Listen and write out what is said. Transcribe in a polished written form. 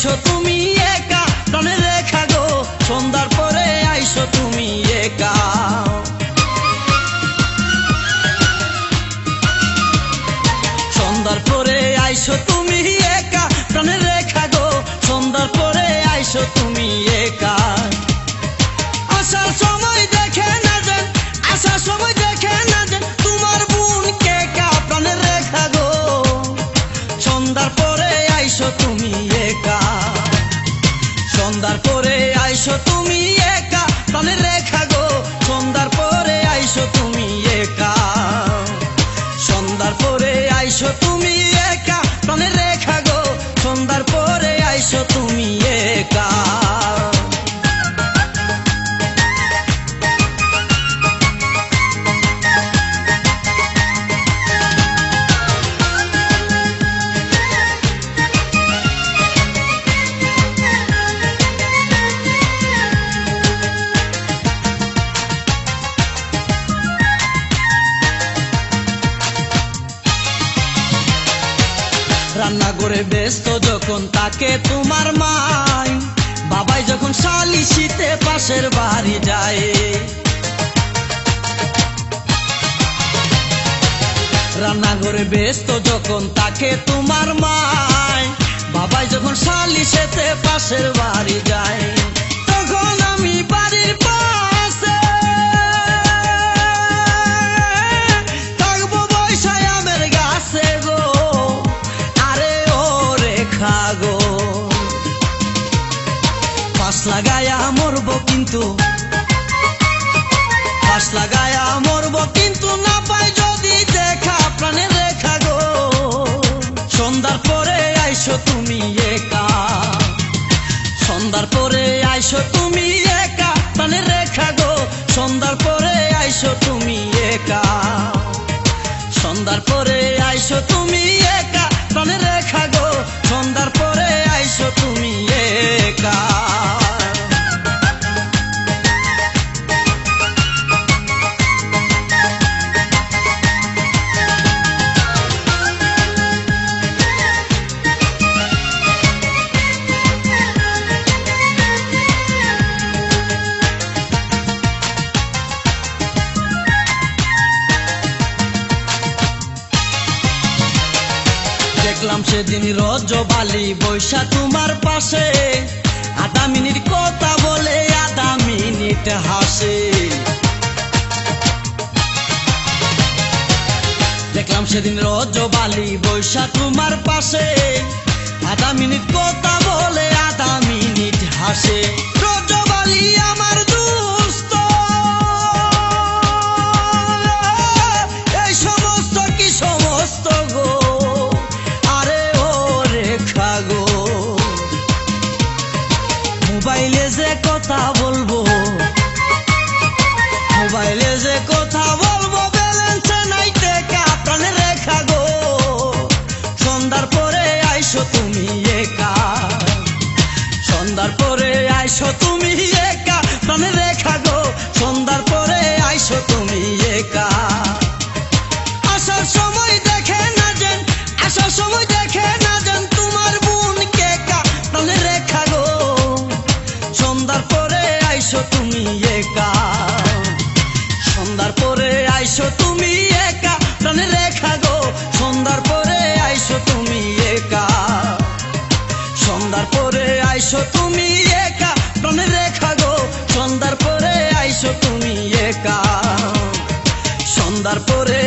আইসো তুমি একা প্রাণের রেখা গো, সন্ধ্যার পরে আইসো তুমি একা। সন্ধ্যার পরে আইসো তুমি একা প্রাণের রেখা গো, সন্ধ্যার পরে আইসো তুমি একা। আসার সময় দেখে না যান, আসার সময় দেখে না যান তোমার বোন কে কা প্রাণের রেখা গো, সন্ধ্যার পরে আইসো তুমি একা। সন্ধ্যার পরে আইসো তুমি একা প্রাণের রেখা গো, সন্ধ্যার পরে আইসো তুমি একা। সন্ধ্যার পরে আইসো তুমি একা প্রাণের রেখা গো, সন্ধ্যার পরে আইসো তুমি একা। রান্না করে ব্যস্ত যখন তাকে তোমার মাই, বাবাই যখন শালিশিতে পাশের বাড়ি যায়। রান্না করে ব্যস্ত যখন তাকে তোমার মাই, বাবাই যখন শালিশেতে পাশের বাড়ি যায়। তখন আমি বাড়ির পাশে থাকবো বৈশায় আমের গাছে গো, গো পাশ লাগায়া মরবো কিন্তু, পাশ লাগায়া মরবো কিন্তু না পাই যদি দেখা প্রাণের রেখা গো। সন্ধ্যার পরে আইসো তুমি একা, সন্ধ্যার পরে আইসো তুমি একা প্রাণের রেখা গো, সন্ধ্যার পরে আইসো তুমি একা। সন্ধ্যার পরে আইসো তুমি একা প্রাণের রেখা গো, সন্ধ্যার পরে আইসো তুমি একা। দেখলাম সেদিন রজবালি বৈশা তোমার পাশে, আধা মিনিট কথা বলে আধা মিনিট হাসে। দেখলাম সেদিন রজবালি বৈশা তোমার পাশে, আধা মিনিট কথা বলে আধা মিনিট হাসে। রজবালি আমার দুস্থ, এই সমস্ত কি সমস্ত গো, মোবাইলে যে কথা বলবো, মোবাইলে যে কথা বলবো ব্যালেন্সে নাই টেকা প্রাণের রেখা গো। সন্ধ্যার পরে আইসো তুমি একা, সন্ধ্যার পরে আইসো তুমি একা প্রাণের রেখা গো, সন্ধ্যার পরে আইসো তুমি একা। আসার সময় দেখে না যান, আসার সময় দেখে না যান তোমার বোন কে কা প্রাণের রেখা গো। সন্ধ্যার পরে আইসো তুমি একা, সন্ধ্যার পরে আইসো তুমি একা প্রাণের রেখা গো, সন্ধ্যার পরে আইসো তুমি একা। সন্ধ্যার পরে আইসো তুমি একা প্রাণের রেখা গো, সন্ধ্যার পরে আইসো তুমি একা। সন্ধ্যার পরে